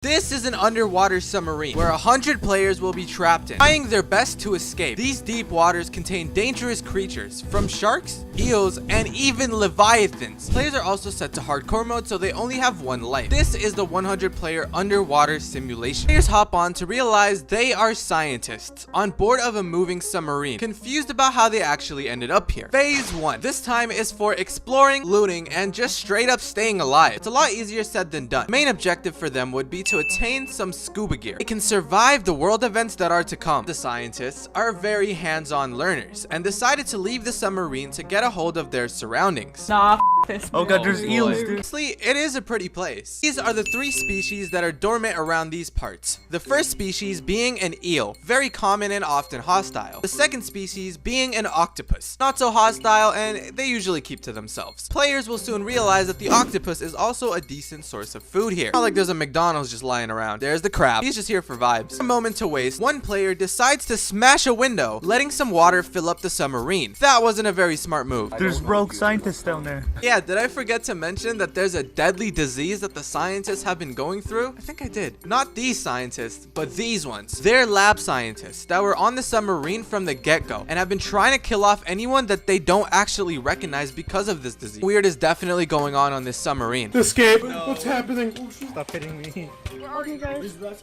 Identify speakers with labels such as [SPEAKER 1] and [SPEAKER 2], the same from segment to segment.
[SPEAKER 1] This is an underwater submarine where 100 players will be trapped in, trying their best to escape. These deep waters contain dangerous creatures, from sharks, eels, and even leviathans. Players are also set to hardcore mode, so they only have one life. This is the 100-player underwater simulation. Players hop on to realize they are scientists on board of a moving submarine, confused about how they actually ended up here. Phase 1. This time is for exploring, looting, and just straight up staying alive. It's a lot easier said than done. The main objective for them would be to attain some scuba gear. They can survive the world events that are to come. The scientists are very hands-on learners and decided to leave the submarine to get a hold of their surroundings.
[SPEAKER 2] Nah, this.
[SPEAKER 3] Oh god, there's eels, dude.
[SPEAKER 1] Honestly, it is a pretty place. These are the 3 species that are dormant around these parts. The first species being an eel, very common and often hostile. The second species being an octopus, not so hostile and they usually keep to themselves. Players will soon realize that the octopus is also a decent source of food here. Not like there's a McDonald's just lying around. There's the crab. He's just here for vibes. A moment to waste, one player decides to smash a window, letting some water fill up the submarine. That wasn't a very smart move.
[SPEAKER 3] There's rogue scientists down there.
[SPEAKER 1] Yeah, did I forget to mention that there's a deadly disease that the scientists have been going through? I think I did. Not these scientists, but these ones. They're lab scientists that were on the submarine from the get-go and have been trying to kill off anyone that they don't actually recognize because of this disease. Weird is definitely going on this submarine.
[SPEAKER 4] Escape! What's happening?
[SPEAKER 3] Stop hitting me.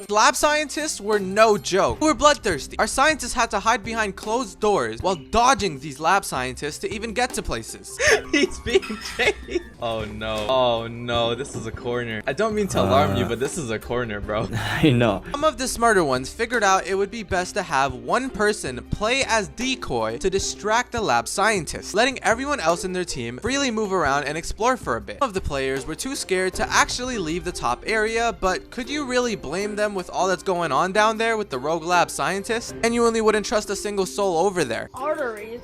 [SPEAKER 1] Lab scientists were no joke. They were bloodthirsty. Our scientists had to hide behind closed doors while dodging these lab scientists to even get to places. He's being chased. Oh no. Oh no, this is a corner. I don't mean to alarm you, but this is a corner, bro.
[SPEAKER 5] I know.
[SPEAKER 1] Some of the smarter ones figured out it would be best to have one person play as decoy to distract the lab scientists, letting everyone else in their team freely move around and explore for a bit. Some of the players were too scared to actually leave the top area, but could you really blame them with all that's going on down there with the rogue lab scientists? Genuinely wouldn't trust a single soul over there.
[SPEAKER 2] Arteries.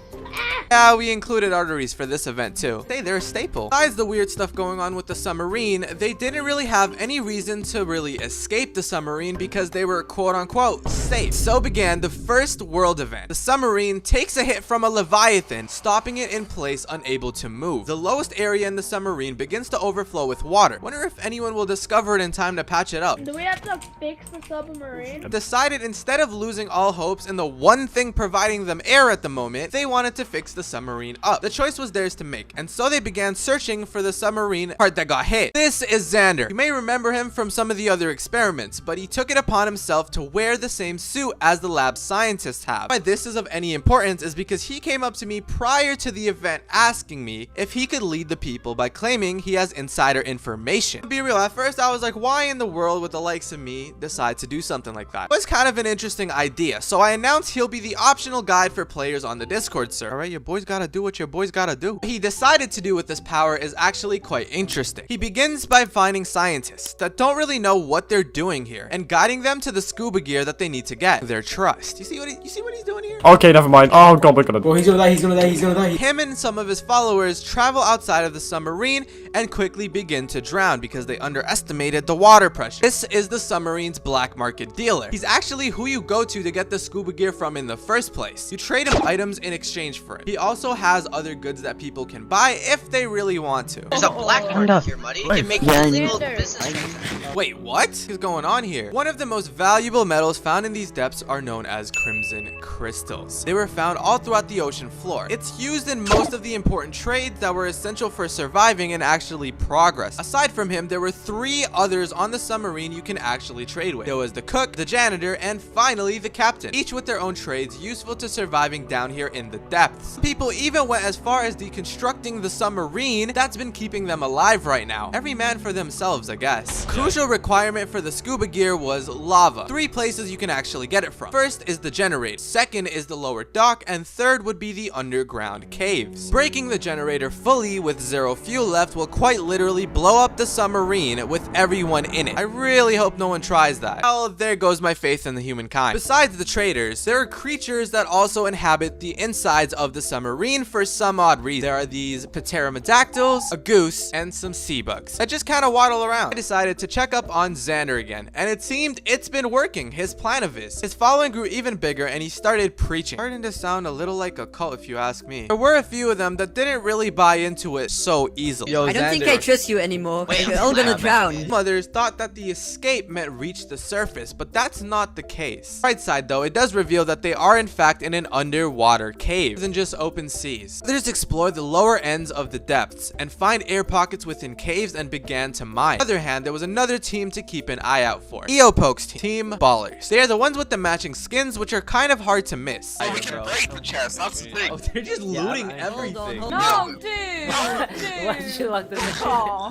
[SPEAKER 1] Yeah, we included arteries for this event too. Hey, they're a staple. Besides the weird stuff going on with the submarine, they didn't really have any reason to really escape the submarine because they were quote-unquote safe. So began the first world event. The submarine takes a hit from a leviathan, stopping it in place, unable to move. The lowest area in the submarine begins to overflow with water. Wonder if anyone will discover it in time to patch it up.
[SPEAKER 2] Do we have to fix the submarine?
[SPEAKER 1] Decided instead of losing all hopes in the one thing providing them air at the moment, they wanted to fix the submarine up. The choice was theirs to make, and so they began searching for the submarine part that got hit. This is Xander. You may remember him from some of the other experiments, but he took it upon himself to wear the same suit as the lab scientists have. Why this is of any importance is because he came up to me prior to the event asking me if he could lead the people by claiming he has insider information. To be real, at first I was like, why in the world would the likes of me decide to do something like that? It was kind of an interesting idea, so I announced he'll be the optional guide for players on the Discord server. Alright, your boys gotta do what your boys gotta do. What he decided to do with this power is actually quite interesting. He begins by finding scientists that don't really know what they're doing here and guiding them to the scuba gear that they need to get their trust. You see what he's doing here?
[SPEAKER 4] Okay, never mind. Oh god, we're gonna.
[SPEAKER 5] Oh, he's gonna die, he's gonna die, he's gonna die.
[SPEAKER 1] Him and some of his followers travel outside of the submarine and quickly begin to drown because they underestimated the water pressure. This is the submarine's black market dealer. He's actually who you go to get the scuba gear from in the first place. You trade him items in exchange for it. He also has other goods that people can buy if they really want to.
[SPEAKER 6] There's a black market here, buddy. You can make illegal business transactions.
[SPEAKER 1] Wait, what is going on here? One of the most valuable metals found in these depths are known as crimson crystals. They were found all throughout the ocean floor. It's used in most of the important trades that were essential for surviving and actually progress. Aside from him, there were 3 others on the submarine you can actually trade with. There was the cook, the janitor, and finally the captain, each with their own trades useful to surviving down here in the depths. People even went as far as deconstructing the submarine that's been keeping them alive right now. Every man for themselves, I guess. Crucial requirement for the scuba gear was lava. 3 places you can actually get it from. First is the generator, second is the lower dock, and third would be the underground caves. Breaking the generator fully with 0 fuel left will quite literally blow up the submarine with everyone in it. I really hope no one tries that. Well, there goes my faith in the humankind. Besides the traders, there are creatures that also inhabit the insides of the submarine for some odd reason. There are these pterodactyls, a goose, and some sea bugs that just kind of waddle around. I decided to check up on Xander again, and it seemed it's been working. His plan of his following grew even bigger, and he started preaching. Starting to sound a little like a cult if you ask me. There were a few of them that didn't really buy into it so easily.
[SPEAKER 5] Yo, I don't think I trust you anymore. You're all gonna drown.
[SPEAKER 1] Mothers thought that the escape meant reach the surface, but that's not the case. Right side though, it does reveal that they are in fact in an underwater cave than just open seas. Others explored the lower ends of the depths and find air pockets within caves and began to mine. On the other hand, there was another team to keep an eye out for. Eopokes team Ballers. They are the ones with the matching skins, which are kind of hard to miss.
[SPEAKER 7] We can break the chest, that's the thing.
[SPEAKER 1] Oh, they're just looting everything.
[SPEAKER 2] No, dude.
[SPEAKER 5] Why'd you lock this in?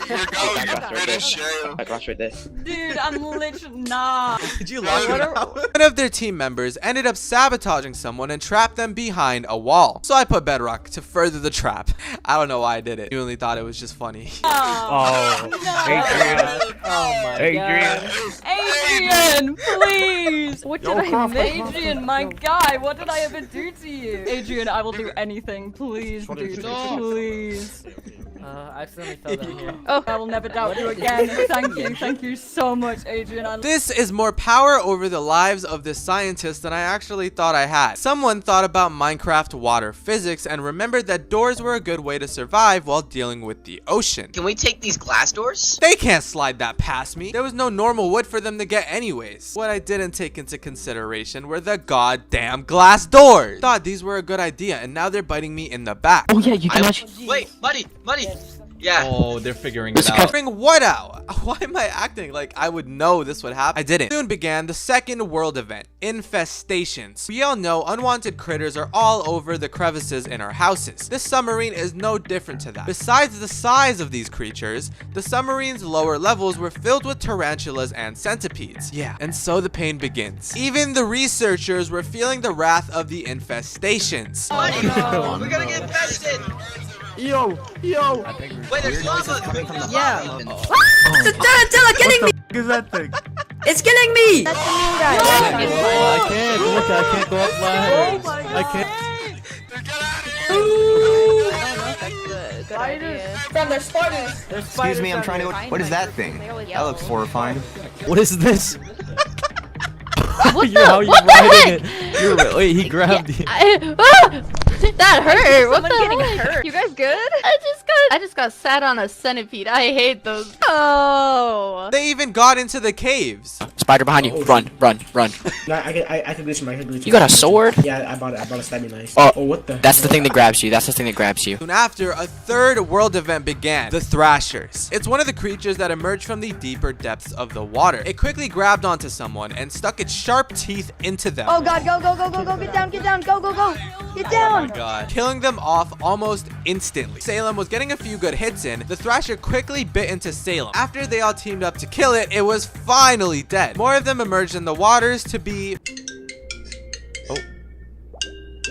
[SPEAKER 7] Here goes, you British sheriff.
[SPEAKER 8] I got this.
[SPEAKER 2] Dude, I'm literally not.
[SPEAKER 1] Did you lock it out? One of their team members ended up sabotaging someone and trapped them behind a wall. So I put bedrock to further the trap. I don't know why I did it. You only thought it was just funny.
[SPEAKER 3] Oh, Adrian.
[SPEAKER 5] Oh my
[SPEAKER 3] Adrian.
[SPEAKER 2] Adrian, please. What did I make? Adrian, my guy, what did I ever do to you? Adrian, I will do anything. Please, dude. Please.
[SPEAKER 5] I accidentally fell down here.
[SPEAKER 2] Oh, I will never doubt you again. Thank you so much, Adrian.
[SPEAKER 1] This is more power over the lives of this scientist than I actually thought I had. Someone thought about Minecraft water physics and remembered that doors were a good way to survive while dealing with the ocean.
[SPEAKER 6] Can we take these glass doors?
[SPEAKER 1] They can't slide that past me. There was no normal wood for them to get anyways. What I didn't take into consideration were the goddamn glass doors. Thought these were a good idea and now they're biting me in the back.
[SPEAKER 8] Oh yeah, you can actually.
[SPEAKER 6] Wait, buddy. Yeah.
[SPEAKER 9] Oh, they're figuring it out.
[SPEAKER 1] Figuring what out? Why am I acting like I would know this would happen? I didn't. Soon began the second world event, infestations. We all know unwanted critters are all over the crevices in our houses. This submarine is no different to that. Besides the size of these creatures, the submarine's lower levels were filled with tarantulas and centipedes. Yeah, and so the pain begins. Even the researchers were feeling the wrath of the infestations.
[SPEAKER 6] Buddy, we're gonna get infested.
[SPEAKER 3] Yo.
[SPEAKER 6] Wait, there's lava.
[SPEAKER 5] Yeah. The tarantula killing me!
[SPEAKER 3] What is that thing?
[SPEAKER 5] It's killing me!
[SPEAKER 9] I can't. Look, I can't go up ladders. I can't.
[SPEAKER 2] From their spiders.
[SPEAKER 10] Excuse me, I'm trying to. What is that thing? That looks horrifying.
[SPEAKER 9] What is this?
[SPEAKER 2] What
[SPEAKER 9] How you riding it? Wait, he grabbed you.
[SPEAKER 2] That hurt. What the
[SPEAKER 11] getting
[SPEAKER 2] hurt? You guys good?
[SPEAKER 11] I just got sat on a centipede. I hate those. Oh.
[SPEAKER 1] They even got into the caves.
[SPEAKER 8] Spider behind you. Run.
[SPEAKER 10] No, I can glitch him.
[SPEAKER 8] You got a sword?
[SPEAKER 10] Yeah, I bought a stabbing knife.
[SPEAKER 8] Oh,
[SPEAKER 10] what the?
[SPEAKER 8] That's the thing that grabs you.
[SPEAKER 1] Soon after, a third world event began, the Thrashers. It's one of the creatures that emerged from the deeper depths of the water. It quickly grabbed onto someone and stuck its sharp teeth into them.
[SPEAKER 2] Oh god, go, get down, get down.
[SPEAKER 1] God. Killing them off almost instantly. Salem was getting a few good hits in. The Thrasher quickly bit into Salem. After they all teamed up to kill it, it was finally dead. More of them emerged in the waters to be... Oh.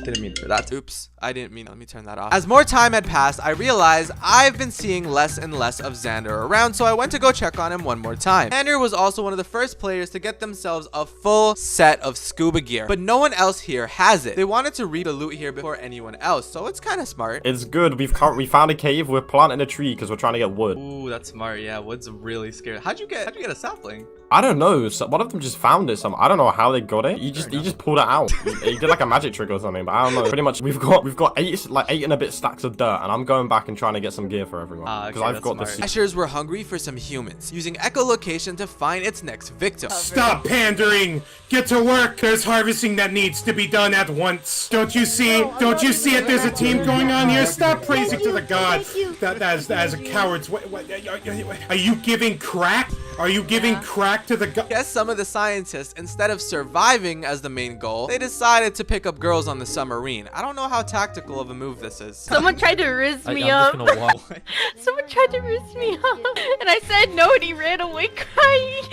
[SPEAKER 1] Didn't mean for that. Oops. I didn't mean. Let me turn that off. As more time had passed, I realized I've been seeing less and less of Xander around, so I went to go check on him one more time. Xander was also one of the first players to get themselves a full set of scuba gear, but no one else here has it. They wanted to read the loot here before anyone else, so it's kind of smart.
[SPEAKER 4] It's good. We found a cave. We're planting a tree because we're trying to get wood.
[SPEAKER 1] Ooh, that's smart. Yeah, wood's really scary. How'd you get a sapling?
[SPEAKER 4] I don't know. So one of them just found it. I don't know how they got it. He just pulled it out. He did like a magic trick or something, but I don't know. Pretty much, we've got eight and a bit stacks of dirt, and I'm going back and trying to get some gear for everyone because I've got the.
[SPEAKER 1] Thrashers were hungry for some humans, using echolocation to find its next victim.
[SPEAKER 12] Stop pandering. Get to work. There's harvesting that needs to be done at once. Don't you see? Don't you see it? There's a team going on here. Stop praising to the gods. That as a coward's. Are you giving crack? Are you giving crack to the gods?
[SPEAKER 1] Yes, some of the scientists, instead of surviving as the main goal, they decided to pick up girls on the submarine. I don't know how tactical of a move this is.
[SPEAKER 11] Someone tried to riz me up. Someone tried to riz me up, and I said no, and he ran away crying.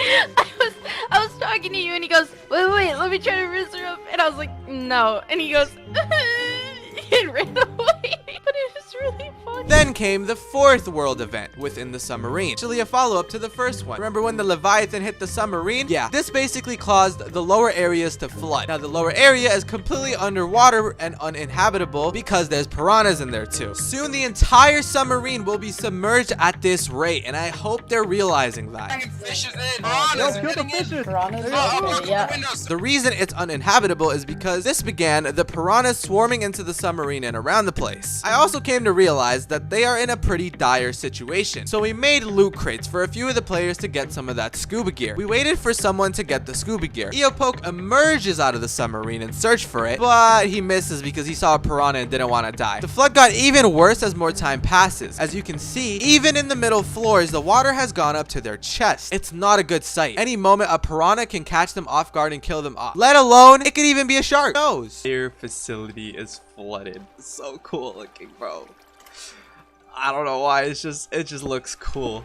[SPEAKER 11] I was talking to you, and he goes, wait, let me try to riz her up, and I was like, no, and he goes, and ran away. But it was really fun.
[SPEAKER 1] Then came the fourth world event within the submarine, actually a follow-up to the first one. Remember when the Leviathan hit the submarine? Yeah, this basically caused the lower areas to flood. Now the lower area is completely underwater and uninhabitable because there's piranhas in there too. Soon the entire submarine will be submerged at this rate, and I hope they're realizing that.
[SPEAKER 7] Fishes in.
[SPEAKER 1] The reason it's uninhabitable is because this began the piranhas swarming into the submarine and around the place. I also came to realize that they are in a pretty dire situation, so we made loot crates for a few of the players to get some of that scuba gear. We waited for someone to get the scuba gear. Eopoke emerges out of the submarine and searched for it, but he misses because he saw a piranha and didn't want to die. The flood got even worse as more time passes. As you can see, even in the middle floors, the water has gone up to their chest. It's not a good sight. Any moment, a piranha can catch them off guard and kill them off. Let alone, it could even be a shark. Who knows?
[SPEAKER 13] Their facility is flooded. So cool looking, bro. I don't know why. It just looks cool.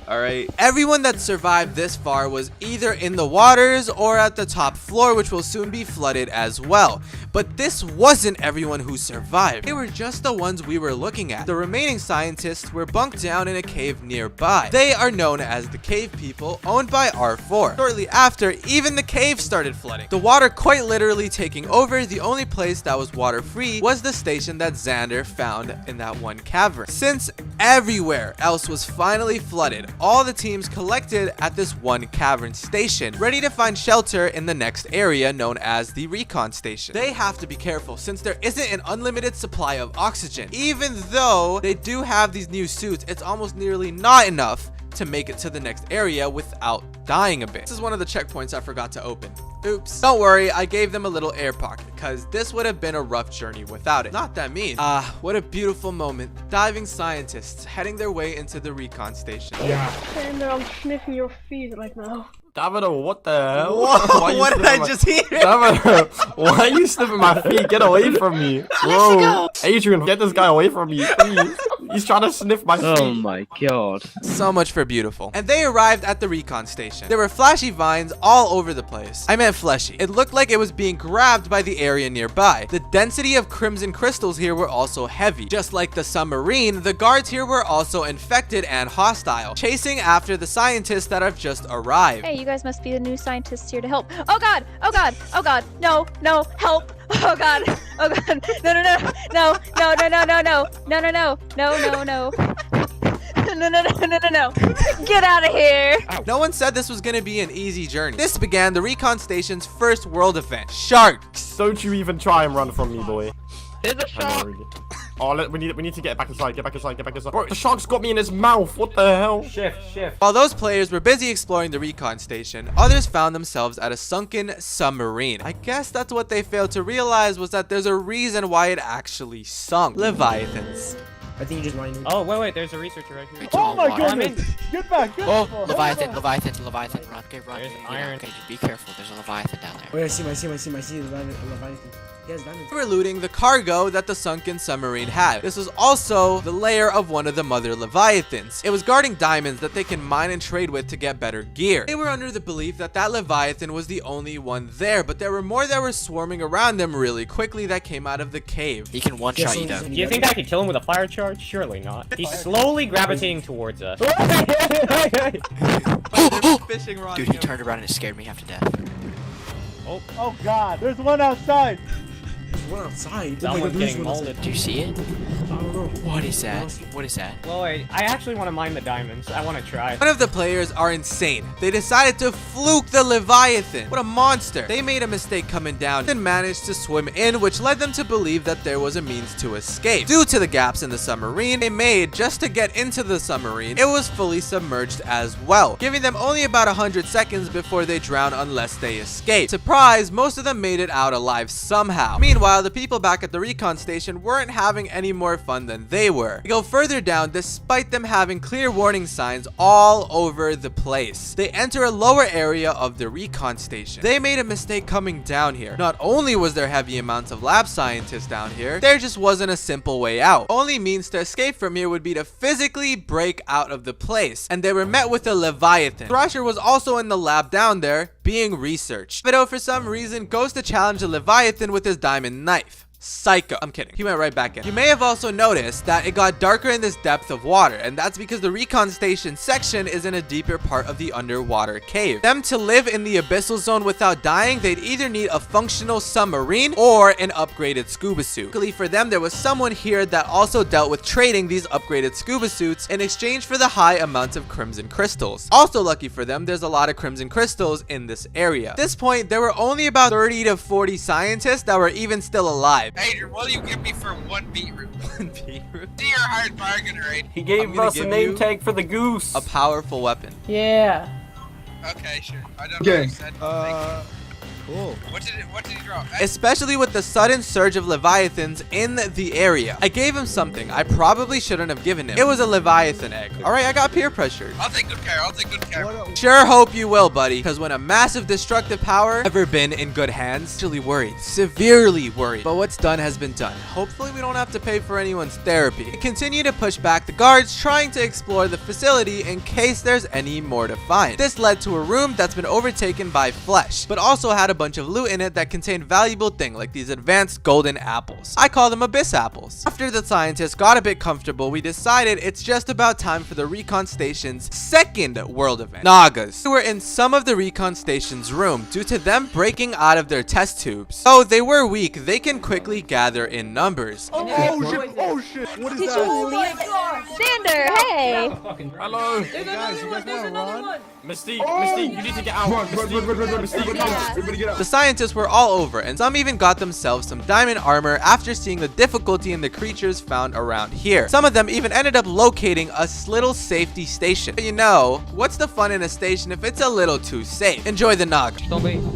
[SPEAKER 13] Alright.
[SPEAKER 1] Everyone that survived this far was either in the waters or at the top floor, which will soon be flooded as well. But this wasn't everyone who survived. They were just the ones we were looking at. The remaining scientists were bunked down in a cave nearby. They are known as the Cave People, owned by R4. Shortly after, even the cave started flooding. The water quite literally taking over. The only place that was water free was the station that Xander found in that one cavern. Since everywhere else was finally flooded, all the teams collected at this one cavern station, ready to find shelter in the next area known as the recon station. They have to be careful since there isn't an unlimited supply of oxygen. Even though they do have these new suits, it's almost nearly not enough to make it to the next area without dying a bit. This is one of the checkpoints I forgot to open. Oops. Don't worry, I gave them a little air pocket because this would have been a rough journey without it. Not that mean. What a beautiful moment. Diving scientists heading their way into the recon station.
[SPEAKER 12] Yeah.
[SPEAKER 2] And I'm sniffing your feet right now.
[SPEAKER 4] Davido, what the hell?
[SPEAKER 1] Whoa, what did I just hear?
[SPEAKER 4] Davido, why are you sniffing my feet? Get away from me. Bro, Adrian, get this guy away from me, please. He's trying to sniff my feet.
[SPEAKER 9] Oh my god.
[SPEAKER 1] So much for beautiful. And they arrived at the recon station. There were flashy vines all over the place. I meant fleshy. It looked like it was being grabbed by the area nearby. The density of crimson crystals here were also heavy. Just like the submarine, the guards here were also infected and hostile, chasing after the scientists that have just arrived.
[SPEAKER 11] Hey, you guys must be the new scientists here to help. Oh god! Oh god! Oh god! No! No! Help! Oh god! Oh god! No! No! No! No! No! No! No! No! No! No! No! No! No! No! No! No, no, no, no, no, no. Get out of here.
[SPEAKER 1] No one said this was going to be an easy journey. This began the recon station's first world event, sharks.
[SPEAKER 4] Don't you even try and run from me, boy.
[SPEAKER 9] There's a shark.
[SPEAKER 4] Oh, we need to get back inside. Get back inside. Get back inside. Bro, the shark's got me in his mouth. What the hell?
[SPEAKER 9] Shift.
[SPEAKER 1] While those players were busy exploring the recon station, others found themselves at a sunken submarine. I guess that's what they failed to realize was that there's a reason why it actually sunk. Leviathans.
[SPEAKER 10] I think you just mind.
[SPEAKER 9] Oh, wait, there's a researcher right here.
[SPEAKER 3] Oh my goodness! Get back!
[SPEAKER 8] Oh, Leviathan, run. Okay, run.
[SPEAKER 9] There's
[SPEAKER 8] Yeah,
[SPEAKER 9] iron.
[SPEAKER 8] okay, just be careful. There's a Leviathan down there.
[SPEAKER 10] Wait, I see Leviathan. Yes, diamonds.
[SPEAKER 1] They were looting the cargo that the sunken submarine had. This was also the lair of one of the mother Leviathans. It was guarding diamonds that they can mine and trade with to get better gear. They were under the belief that that Leviathan was the only one there, but there were more that were swarming around them really quickly that came out of the cave.
[SPEAKER 8] He can one-shot you down.
[SPEAKER 9] Do you think I could kill him with a fire charge? Surely not. He's slowly gravitating towards us.
[SPEAKER 1] Fishing rod.
[SPEAKER 8] Dude, he turned around and it scared me half to death.
[SPEAKER 3] Oh god, there's one outside!
[SPEAKER 10] There's one outside.
[SPEAKER 9] Someone's getting molded.
[SPEAKER 8] Do you see it?
[SPEAKER 10] I don't know.
[SPEAKER 8] What is that? What is that?
[SPEAKER 9] Well, wait, I actually want to mine the diamonds. I want to try.
[SPEAKER 1] One of the players are insane. They decided to fluke the Leviathan. What a monster. They made a mistake coming down and managed to swim in, which led them to believe that there was a means to escape. Due to the gaps in the submarine they made just to get into the submarine, it was fully submerged as well, giving them only about 100 seconds before they drown unless they escape. Surprise, most of them made it out alive somehow. Meanwhile, the people back at the recon station weren't having any more fun than they were. We go further down despite them having clear warning signs all over the place. They enter a lower area of the recon station. They made a mistake coming down here. Not only was there heavy amounts of lab scientists down here, there just wasn't a simple way out. Only means to escape from here would be to physically break out of the place, and they were met with a Leviathan. Thrasher was also in the lab down there being researched. But for some reason goes to challenge the Leviathan with his diamond knife. Psycho. I'm kidding. He went right back in. You may have also noticed that it got darker in this depth of water, and that's because the recon station section is in a deeper part of the underwater cave. For them to live in the abyssal zone without dying, they'd either need a functional submarine or an upgraded scuba suit. Luckily for them, there was someone here that also dealt with trading these upgraded scuba suits in exchange for the high amounts of crimson crystals. Also lucky for them, there's a lot of crimson crystals in this area. At this point, there were only about 30 to 40 scientists that were even still alive.
[SPEAKER 7] Adrian, what do you give me for one beetroot?
[SPEAKER 1] One beetroot?
[SPEAKER 7] See your hard bargain, right?
[SPEAKER 4] He gave us a name tag for the goose.
[SPEAKER 1] A powerful weapon.
[SPEAKER 2] Yeah.
[SPEAKER 7] Okay, sure. I don't know what you said.
[SPEAKER 9] Cool.
[SPEAKER 7] What did he draw?
[SPEAKER 1] Especially with the sudden surge of leviathans in the area. I gave him something I probably shouldn't have given him. It was a leviathan egg. Alright, I got peer pressured.
[SPEAKER 7] I'll take good care. I'll take good care.
[SPEAKER 1] Sure hope you will, buddy. Because when a massive destructive power ever been in good hands, actually worried. Severely worried. But what's done has been done. Hopefully we don't have to pay for anyone's therapy. We continue to push back the guards, trying to explore the facility in case there's any more to find. This led to a room that's been overtaken by flesh, but also had a bunch of loot in it that contained valuable things like these advanced golden apples. I call them abyss apples. After the scientists got a bit comfortable, we decided it's just about time for the recon station's second world event, Nagas. We were in some of the recon station's room due to them breaking out of their test tubes. Though they were weak, they can quickly gather in numbers.
[SPEAKER 3] Oh shit! Oh shit! What is
[SPEAKER 2] Did
[SPEAKER 3] that?
[SPEAKER 2] you leave? Xander, hey!
[SPEAKER 4] Hello.
[SPEAKER 3] Hey guys, you guys want to run?
[SPEAKER 4] Mystique, Mystique, you need to get out.
[SPEAKER 1] The scientists were all over, and some even got themselves some diamond armor after seeing the difficulty in the creatures found around here. Some of them even ended up locating a little safety station. But you know, what's the fun in a station if it's a little too safe? Enjoy the Naga.
[SPEAKER 9] Don't be.
[SPEAKER 1] Oh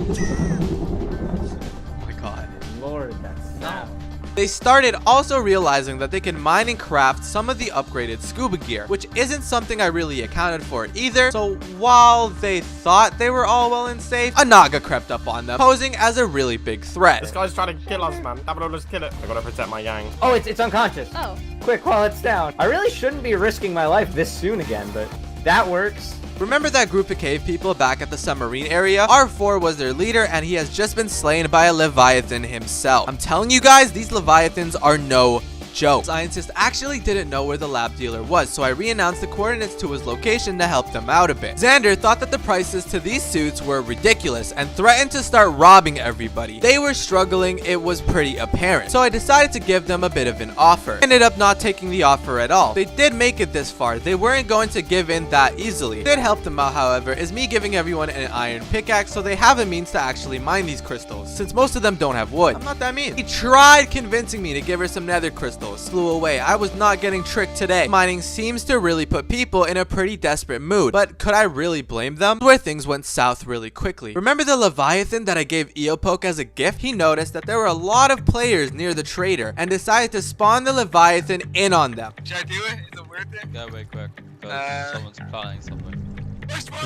[SPEAKER 1] my god.
[SPEAKER 3] Lord, that's not.
[SPEAKER 1] They started also realizing that they can mine and craft some of the upgraded scuba gear, which isn't something I really accounted for either. So while they thought they were all well and safe, a Naga crept up on them, posing as a really big threat.
[SPEAKER 4] This guy's trying to kill us, man. Just kill it. I gotta protect my gang.
[SPEAKER 14] Oh, it's unconscious.
[SPEAKER 2] Oh.
[SPEAKER 14] Quick, while it's down. I really shouldn't be risking my life this soon again, but that works.
[SPEAKER 1] Remember that group of cave people back at the submarine area? R4 was their leader, and he has just been slain by a Leviathan himself. I'm telling you guys, these Leviathans are no joke. Scientists actually didn't know where the lab dealer was, so I re-announced the coordinates to his location to help them out a bit. Xander thought that the prices to these suits were ridiculous and threatened to start robbing everybody. They were struggling, it was pretty apparent, so I decided to give them a bit of an offer. Ended up not taking the offer at all. They did make it this far. They weren't going to give in that easily. What did help them out, however, is me giving everyone an iron pickaxe so they have a means to actually mine these crystals, since most of them don't have wood. I'm not that mean. He tried convincing me to give her some nether crystals. Flew away. I was not getting tricked today. Mining seems to really put people in a pretty desperate mood, but could I really blame them? Where things went south really quickly. Remember the Leviathan that I gave Eopoke as a gift? He noticed that there were a lot of players near the trader and decided to spawn the Leviathan in on them.
[SPEAKER 7] Should I do it? Is it worth it?
[SPEAKER 9] Gotta wait quick, because someone's planning something.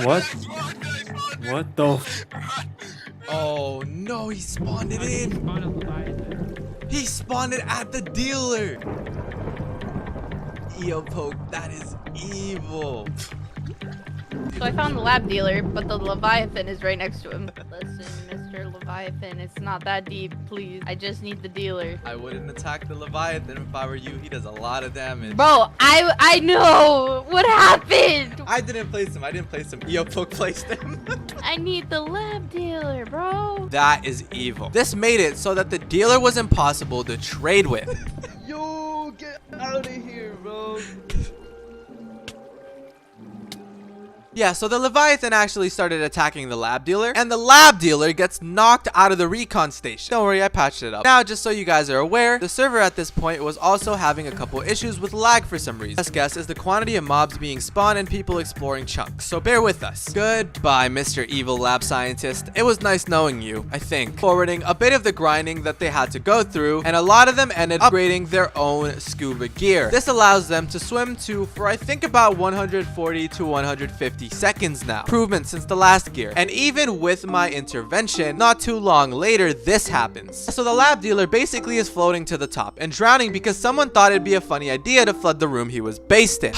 [SPEAKER 3] What? What the?
[SPEAKER 1] Oh no, he spawned it in. He spawned it at the dealer. Eopoke, that is evil.
[SPEAKER 11] So I found the lab dealer, but the Leviathan is right next to him. Listen, Mr. Leviathan, it's not that deep, please. I just need the dealer.
[SPEAKER 1] I wouldn't attack the Leviathan if I were you. He does a lot of damage.
[SPEAKER 11] Bro, I know! What happened?
[SPEAKER 1] I didn't place him. Eopoke placed him.
[SPEAKER 11] I need the lab dealer, bro.
[SPEAKER 1] That is evil. This made it so that the dealer was impossible to trade with.
[SPEAKER 3] Yo, get out of here, bro.
[SPEAKER 1] Yeah, so the Leviathan actually started attacking the lab dealer, and the lab dealer gets knocked out of the recon station. Don't worry, I patched it up. Now, just so you guys are aware, the server at this point was also having a couple issues with lag for some reason. Best guess is the quantity of mobs being spawned and people exploring chunks, so bear with us. Goodbye, Mr. Evil Lab Scientist. It was nice knowing you, I think. Forwarding a bit of the grinding that they had to go through, and a lot of them ended up upgrading their own scuba gear. This allows them to swim for I think about 140 to 150 seconds now. Improvement since the last gear. And even with my intervention, not too long later, this happens. So the lab dealer basically is floating to the top and drowning because someone thought it'd be a funny idea to flood the room he was based in.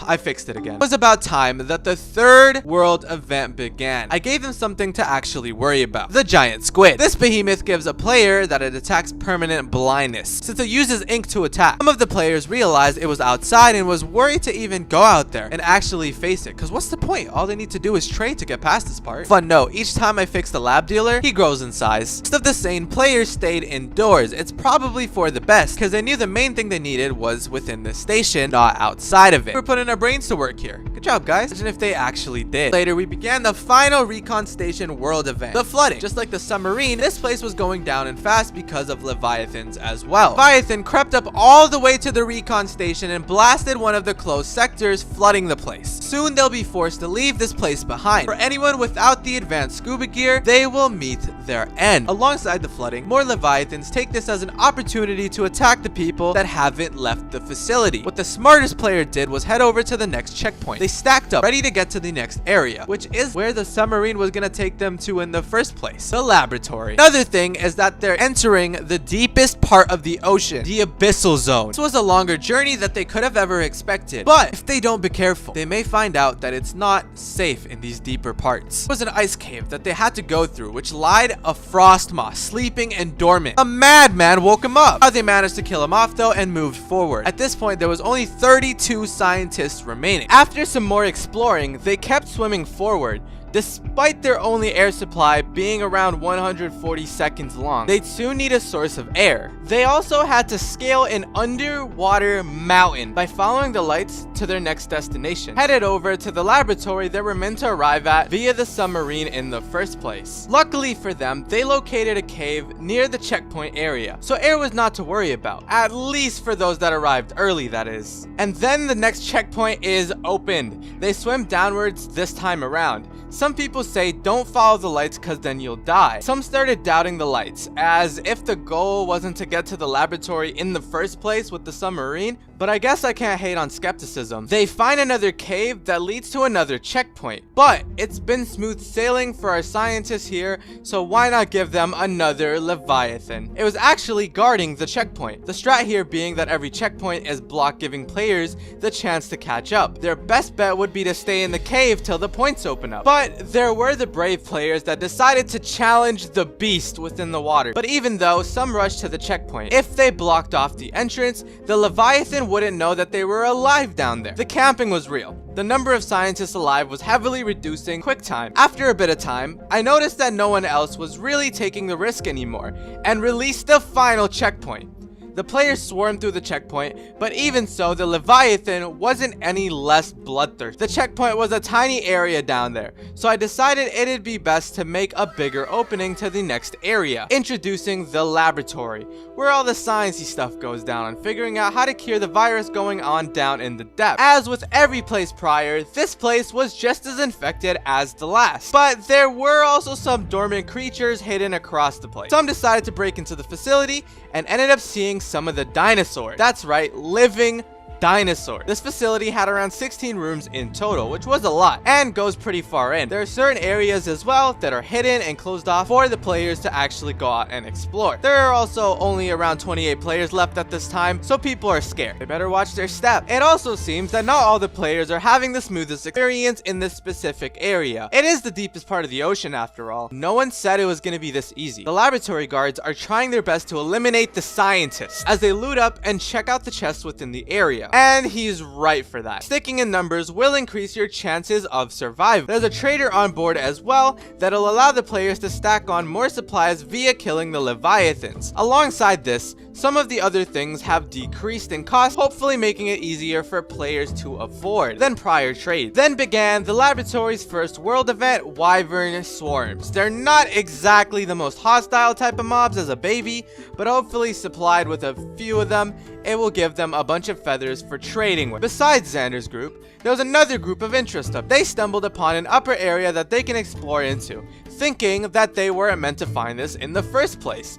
[SPEAKER 1] I fixed it again. It was about time that the third world event began. I gave them something to actually worry about. The giant squid. This behemoth gives a player that it attacks permanent blindness, since it uses ink to attack. Some of the players realized it was outside and was worried to even go out there and actually face it, because what's the point? All they need to do is trade to get past this part. Fun note, each time I fix the lab dealer, he grows in size. Most of the sane players stayed indoors. It's probably for the best, because they knew the main thing they needed was within the station, not outside of it. We're putting our brains to work here. Good job, guys. Imagine if they actually did. Later, we began the final recon station world event, the flooding. Just like the submarine, this place was going down and fast because of leviathans as well. Leviathan crept up all the way to the recon station and blasted one of the closed sectors, flooding the place. Soon they'll be forced to leave this place behind. For anyone without the advanced scuba gear, they will meet their end. Alongside the flooding, more leviathans take this as an opportunity to attack the people that haven't left the facility. What the smartest player did was head over to the next checkpoint. They stacked up, ready to get to the next area, which is where the submarine was gonna take them to in the first place, the laboratory. Another thing is that they're entering the deepest part of the ocean, the abyssal zone. This was a longer journey that they could have ever expected, but if they don't be careful, they may find out that it's not safe in these deeper parts. It was an ice cave that they had to go through, which lied a frost moth sleeping and dormant. A madman woke him up. How they managed to kill him off though and moved forward. At this point, there was only 32 scientists remaining. After some more exploring, they kept swimming forward. Despite their only air supply being around 140 seconds long, they'd soon need a source of air. They also had to scale an underwater mountain by following the lights to their next destination, headed over to the laboratory they were meant to arrive at via the submarine in the first place. Luckily for them, they located a cave near the checkpoint area, so air was not to worry about, at least for those that arrived early, that is. And then the next checkpoint is opened. They swim downwards this time around. Some people say don't follow the lights cause then you'll die. Some started doubting the lights, as if the goal wasn't to get to the laboratory in the first place with the submarine, but I guess I can't hate on skepticism. They find another cave that leads to another checkpoint, but it's been smooth sailing for our scientists here, so why not give them another leviathan? It was actually guarding the checkpoint. The strat here being that every checkpoint is blocked, giving players the chance to catch up. Their best bet would be to stay in the cave till the points open up. But there were the brave players that decided to challenge the beast within the water. But even though some rushed to the checkpoint, if they blocked off the entrance, the leviathan wouldn't know that they were alive down there. The camping was real. The number of scientists alive was heavily reducing quick time. After a bit of time, I noticed that no one else was really taking the risk anymore and released the final checkpoint. The players swarmed through the checkpoint, but even so, the Leviathan wasn't any less bloodthirsty. The checkpoint was a tiny area down there, so I decided it'd be best to make a bigger opening to the next area, introducing the laboratory, where all the sciencey stuff goes down and figuring out how to cure the virus going on down in the depths. As with every place prior, this place was just as infected as the last, but there were also some dormant creatures hidden across the place. Some decided to break into the facility and ended up seeing some of the dinosaurs. That's right, living dinosaur. This facility had around 16 rooms in total, which was a lot and goes pretty far in. There are certain areas as well that are hidden and closed off for the players to actually go out and explore. There are also only around 28 players left at this time, so people are scared. They better watch their step. It also seems that not all the players are having the smoothest experience in this specific area. It is the deepest part of the ocean after all. No one said it was going to be this easy. The laboratory guards are trying their best to eliminate the scientists as they loot up and check out the chests within the area. And he's right for that. Sticking in numbers will increase your chances of survival. There's a trader on board as well that'll allow the players to stack on more supplies via killing the leviathans. Alongside this, some of the other things have decreased in cost, hopefully making it easier for players to afford than prior trades. Then began the laboratory's first world event, Wyvern Swarms. They're not exactly the most hostile type of mobs as a baby, but hopefully supplied with a few of them, it will give them a bunch of feathers for trading with. Besides Xander's group, there was another group of interest up. They stumbled upon an upper area that they can explore into, thinking that they weren't meant to find this in the first place.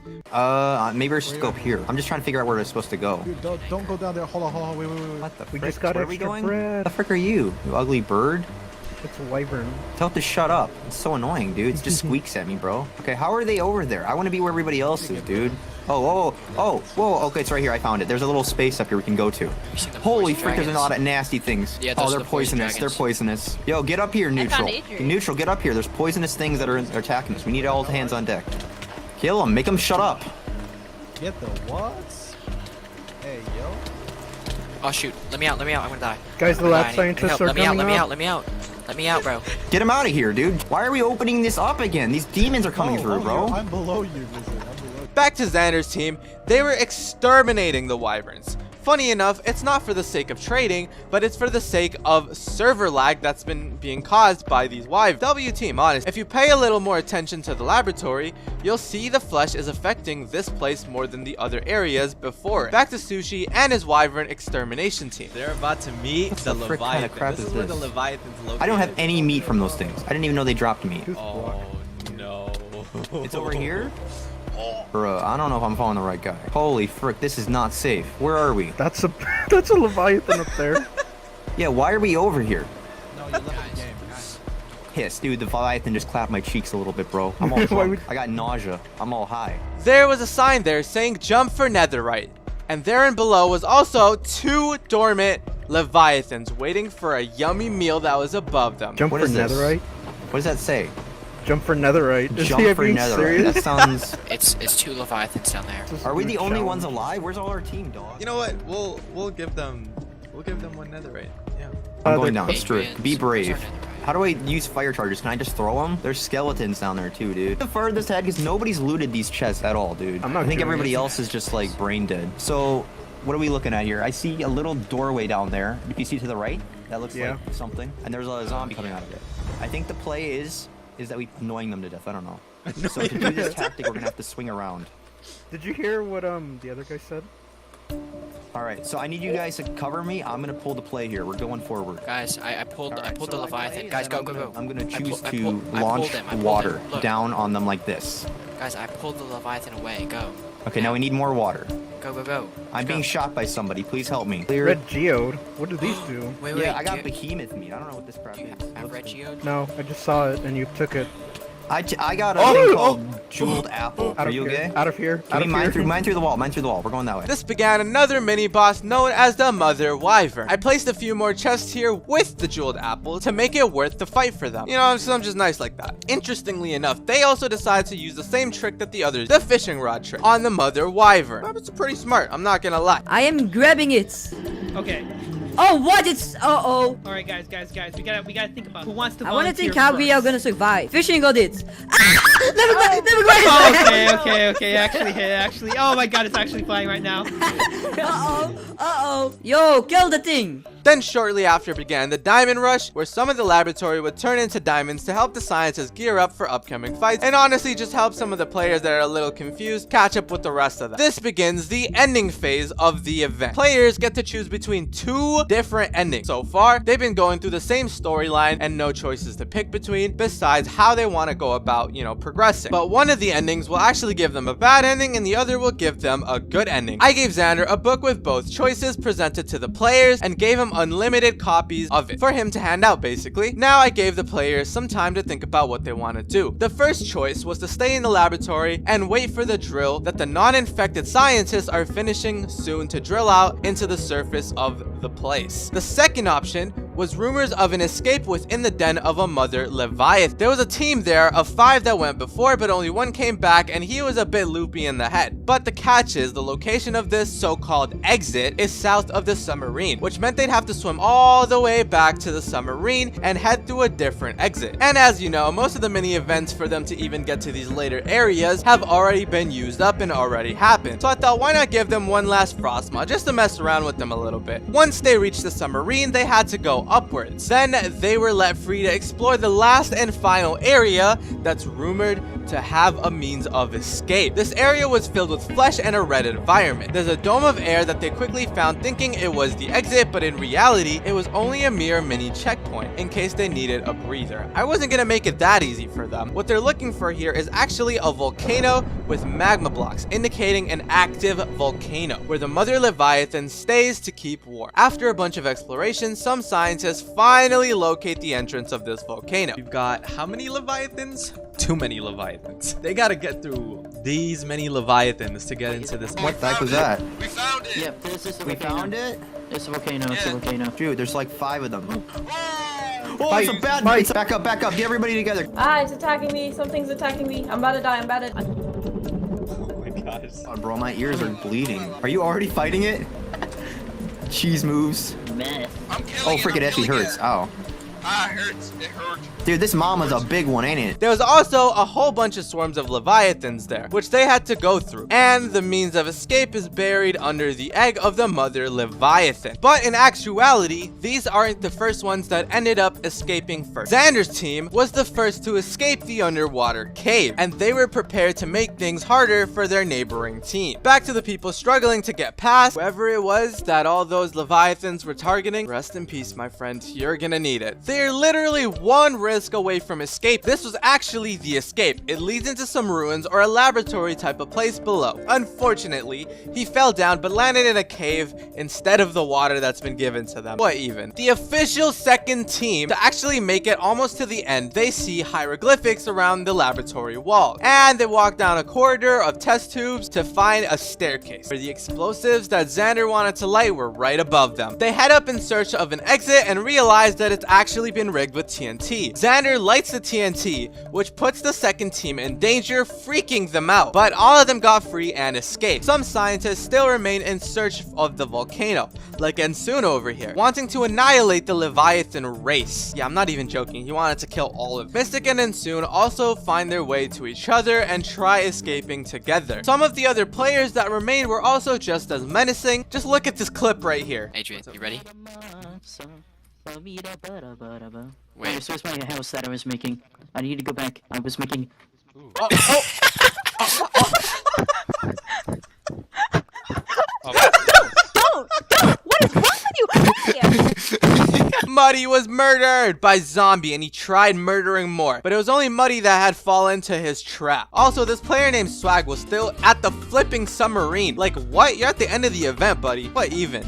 [SPEAKER 10] Maybe we should go up here. I'm just trying to figure out where we're supposed to go.
[SPEAKER 9] Dude, don't go down there. Hold on, wait.
[SPEAKER 10] What the frick?
[SPEAKER 9] We just got
[SPEAKER 10] Where are we
[SPEAKER 9] extra
[SPEAKER 10] going?
[SPEAKER 9] bread.
[SPEAKER 10] What the frick are you? You ugly bird?
[SPEAKER 9] It's a wyvern.
[SPEAKER 10] Tell it to shut up. It's so annoying, dude. It just squeaks at me, bro. Okay, how are they over there? I want to be where everybody else is, dude. Oh, whoa. Okay, it's right here. I found it. There's a little space up here we can go to. Holy frick, there's a lot of nasty things.
[SPEAKER 8] Yeah,
[SPEAKER 10] oh, they're poisonous. They're poisonous. Yo, get up here, Neutral. Neutral, get up here. There's poisonous things that are attacking us. We need all hands on deck. Kill them. Make them shut up.
[SPEAKER 3] Get the what? Hey, yo.
[SPEAKER 8] Oh shoot, let me out, I'm gonna die.
[SPEAKER 9] Guys, the lab scientists are coming
[SPEAKER 8] out. Let me out, bro.
[SPEAKER 10] Get him out of here, dude. Why are we opening this up again? These demons are coming through, bro.
[SPEAKER 3] I'm below you, Lizard. I'm below you.
[SPEAKER 1] Back to Xander's team, they were exterminating the wyverns. Funny enough, it's not for the sake of trading, but it's for the sake of server lag that's been being caused by these wyverns. W team, honest, if you pay a little more attention to the laboratory, you'll see the flesh is affecting this place more than the other areas before it. Back to Sushi and his wyvern extermination team.
[SPEAKER 13] They're about to meet the
[SPEAKER 10] What the frick kind of
[SPEAKER 13] Leviathan.
[SPEAKER 10] crap
[SPEAKER 13] This
[SPEAKER 10] is
[SPEAKER 13] is where
[SPEAKER 10] this?
[SPEAKER 13] the Leviathan's located.
[SPEAKER 10] I don't have any meat from those things. I didn't even know they dropped meat.
[SPEAKER 13] Oh, no.
[SPEAKER 10] It's over here? Bruh, I don't know if I'm following the right guy. Holy frick, this is not safe. Where are we?
[SPEAKER 9] That's a Leviathan up there.
[SPEAKER 10] Yeah, why are we over here?
[SPEAKER 3] No, you left the game.
[SPEAKER 10] Piss, dude, the Leviathan just clapped my cheeks a little bit, bro. I'm all drunk. I got nausea. I'm all high.
[SPEAKER 1] There was a sign there saying jump for netherite. And there and below was also 2 dormant Leviathans waiting for a yummy meal that was above them.
[SPEAKER 9] Jump
[SPEAKER 10] What
[SPEAKER 9] for
[SPEAKER 10] is this?
[SPEAKER 9] netherite?
[SPEAKER 10] What does that say?
[SPEAKER 9] Jump for netherite. Is
[SPEAKER 10] Jump
[SPEAKER 9] he
[SPEAKER 10] for
[SPEAKER 9] being
[SPEAKER 10] netherite.
[SPEAKER 9] serious?
[SPEAKER 10] That sounds...
[SPEAKER 8] It's 2 Leviathans down there.
[SPEAKER 10] Are we the only ones alive? Where's all our team, dog?
[SPEAKER 13] You know what? We'll give them one netherite. Yeah.
[SPEAKER 10] I'm going down.
[SPEAKER 8] Adrian's-
[SPEAKER 10] Be brave.
[SPEAKER 8] where's our netherite?
[SPEAKER 10] How do I use fire charges? Can I just throw them? There's skeletons down there too, dude. The furthest ahead because nobody's looted these chests at all, dude.
[SPEAKER 9] I'm not
[SPEAKER 10] I think
[SPEAKER 9] doing
[SPEAKER 10] everybody
[SPEAKER 9] it.
[SPEAKER 10] else is just like brain dead. So, what are we looking at here? I see a little doorway down there. If you see to the right, that looks like something. And there's a zombie coming out of it. I think the play is that we annoying them to death. I don't know. So to do this tactic, we're gonna have to swing around.
[SPEAKER 9] Did you hear what the other guy said?
[SPEAKER 10] All right, so I need you guys to cover me. I'm gonna pull the play here. We're going forward.
[SPEAKER 8] Guys, I pulled
[SPEAKER 10] All right,
[SPEAKER 8] the
[SPEAKER 10] so
[SPEAKER 8] Leviathan.
[SPEAKER 10] play,
[SPEAKER 8] Guys,
[SPEAKER 10] and
[SPEAKER 8] go.
[SPEAKER 10] I'm gonna
[SPEAKER 8] I
[SPEAKER 10] choose
[SPEAKER 8] pull- I
[SPEAKER 10] to
[SPEAKER 8] pull- I pulled
[SPEAKER 10] launch
[SPEAKER 8] him, I pulled
[SPEAKER 10] water
[SPEAKER 8] him. Look.
[SPEAKER 10] down on them like this.
[SPEAKER 8] Guys, I pulled the Leviathan away. Go.
[SPEAKER 10] Okay, now we need more water.
[SPEAKER 8] Go.
[SPEAKER 10] I'm being shot by somebody. Please help me.
[SPEAKER 9] Red Geode. What do these do?
[SPEAKER 8] Wait,
[SPEAKER 10] Yeah, I got
[SPEAKER 8] do,
[SPEAKER 10] behemoth meat. I don't know what this crap
[SPEAKER 8] do you
[SPEAKER 10] is.
[SPEAKER 8] have red geode?
[SPEAKER 9] No, I just saw it and you took it.
[SPEAKER 10] I got a thing called jeweled apple.
[SPEAKER 9] Out
[SPEAKER 10] Are
[SPEAKER 9] of
[SPEAKER 10] you
[SPEAKER 9] here.
[SPEAKER 10] okay?
[SPEAKER 9] Out of here.
[SPEAKER 10] Give me mine through the wall. Mine through the wall. We're going that way.
[SPEAKER 1] This began another mini-boss known as the Mother Wyvern. I placed a few more chests here with the jeweled apple to make it worth the fight for them. You know, I'm just nice like that. Interestingly enough, they also decided to use the same trick that the others, the fishing rod trick, on the Mother Wyvern. It's pretty smart, I'm not gonna lie.
[SPEAKER 5] I am grabbing it.
[SPEAKER 15] Okay.
[SPEAKER 5] Oh, what? It's all
[SPEAKER 15] right, guys. We gotta think about who wants to.
[SPEAKER 5] I want to
[SPEAKER 15] volunteer
[SPEAKER 5] think how we
[SPEAKER 15] first.
[SPEAKER 5] are gonna survive. Fishing got it. Never mind.
[SPEAKER 15] Okay. Actually. Oh my God, it's actually flying right now.
[SPEAKER 5] Yo, kill the thing.
[SPEAKER 1] Then shortly after began the Diamond Rush, where some of the laboratory would turn into diamonds to help the scientists gear up for upcoming fights, and honestly just help some of the players that are a little confused catch up with the rest of them. This begins the ending phase of the event. Players get to choose between 2 different endings. So far, they've been going through the same storyline and no choices to pick between besides how they want to go about, progressing. But one of the endings will actually give them a bad ending and the other will give them a good ending. I gave Xander a book with both choices presented to the players and gave him unlimited copies of it for him to hand out basically. Now I gave the players some time to think about what they want to do. The first choice was to stay in the laboratory and wait for the drill that the non-infected scientists are finishing soon to drill out into the surface of the place. The second option was rumors of an escape within the den of a Mother Leviathan. There was a team there of 5 that went before, but only 1 came back and he was a bit loopy in the head. But the catch is the location of this so-called exit is south of the submarine, which meant they'd have to swim all the way back to the submarine and head through a different exit. And as you know, most of the mini events for them to even get to these later areas have already been used up and already happened. So I thought, why not give them one last frost mod just to mess around with them a little bit. Once they reached the submarine, they had to go upwards. Then they were let free to explore the last and final area that's rumored to have a means of escape. This area was filled with flesh and a red environment. There's a dome of air that they quickly found, thinking it was the exit, but in reality, it was only a mere mini checkpoint in case they needed a breather. I wasn't gonna make it that easy for them. What they're looking for here is actually a volcano with magma blocks, indicating an active volcano where the mother Leviathan stays to keep warm. After a bunch of exploration, some scientists finally locate the entrance of this volcano.
[SPEAKER 13] We've got how many Leviathans? Too many Leviathans. They gotta get through these many Leviathans to get into this.
[SPEAKER 10] What the heck was that?
[SPEAKER 7] We found it.
[SPEAKER 5] Yep, this is the
[SPEAKER 10] We
[SPEAKER 5] volcano.
[SPEAKER 10] found it?
[SPEAKER 5] It's a volcano, it's a volcano.
[SPEAKER 10] Dude, there's like 5 of them.
[SPEAKER 7] Oh,
[SPEAKER 10] Oh, some bad bites! Back up, get everybody together.
[SPEAKER 2] Ah, it's attacking me. Something's attacking me. I'm about to die. I'm about to.
[SPEAKER 13] Oh my gosh.
[SPEAKER 10] Oh, bro, my ears are bleeding. Are you already fighting it? Cheese moves.
[SPEAKER 5] Meh.
[SPEAKER 7] I'm killing
[SPEAKER 10] Oh, freaking
[SPEAKER 7] it.
[SPEAKER 10] it actually hurts. Ow.
[SPEAKER 7] Ah, it hurts. It hurts.
[SPEAKER 10] Dude, this mama's a big one, ain't it?
[SPEAKER 1] There was also a whole bunch of swarms of Leviathans there, which they had to go through, and the means of escape is buried under the egg of the mother Leviathan. But in actuality, these aren't the first ones that ended up escaping first. Xander's team was the first to escape the underwater cave, and they were prepared to make things harder for their neighboring team. Back to the people struggling to get past whoever it was that all those Leviathans were targeting. Rest in peace, my friend. You're gonna need it. They're literally one risk away from escape. This was actually the escape. It leads into some ruins or a laboratory type of place below. Unfortunately, he fell down but landed in a cave instead of the water that's been given to them. What even? The official second team to actually make it almost to the end, they see hieroglyphics around the laboratory wall, and they walk down a corridor of test tubes to find a staircase where the explosives that Xander wanted to light were right above them. They head up in search of an exit and realize that it's actually been rigged with TNT. Xander lights the TNT, which puts the second team in danger, freaking them out. But all of them got free and escaped. Some scientists still remain in search of the volcano, like Ensun over here, wanting to annihilate the Leviathan race. Yeah, I'm not even joking. He wanted to kill all of them. Mystic and Ensun also find their way to each other and try escaping together. Some of the other players that remained were also just as menacing. Just look at this clip right here.
[SPEAKER 8] Adrian, you ready?
[SPEAKER 5] Wait, so it's my house that I was making. I need to go back. I was making.
[SPEAKER 11] Don't! What is wrong with you?
[SPEAKER 1] Muddy was murdered by Zombie, and he tried murdering more, but it was only Muddy that had fallen to his trap. Also, this player named Swag was still at the flipping submarine. Like, what? You're at the end of the event, buddy. What even?